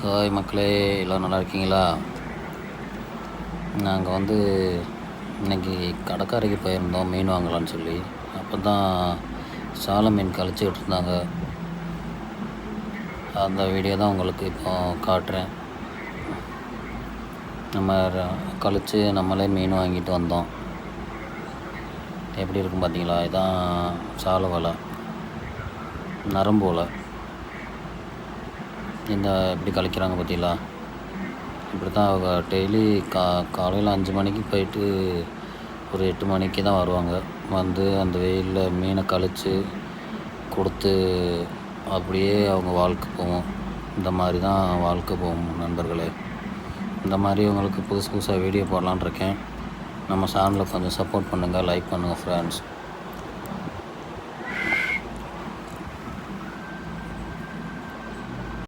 Hi மக்களே, எல்லோரும் நல்லா இருக்கீங்களா? நாங்கள் இன்றைக்கி கடற்கரைக்கு போயிருந்தோம் மீன் வாங்கலான்னு சொல்லி. அப்போ தான் சால மீன் கழிச்சிக்கிட்டு இருந்தாங்க. அந்த வீடியோ தான் உங்களுக்கு இப்போ காட்டுறேன். நம்ம கழித்து நம்மளே மீன் வாங்கிட்டு வந்தோம். எப்படி இருக்கும் பார்த்தீங்களா? இதுதான் சால வலை, நரம்பு வலை. எப்படி கழிக்கிறாங்க பார்த்தீங்களா? இப்படி தான் அவங்க டெய்லி காலையில் 5 மணிக்கு போயிட்டு ஒரு 8 மணிக்கு தான் வருவாங்க. வந்து அந்த வெயிலில் மீனை கழித்து கொடுத்து அப்படியே அவங்க வாழ்க்கை போகும். இந்த மாதிரி தான் வாழ்க்கை போகும் நண்பர்களே. இந்த மாதிரி உங்களுக்கு புதுசு புதுசாக வீடியோ போடலான்னு இருக்கேன். நம்ம சேனலை கொஞ்சம் சப்போர்ட் பண்ணுங்கள், லைக் பண்ணுங்கள் ஃப்ரெண்ட்ஸ்.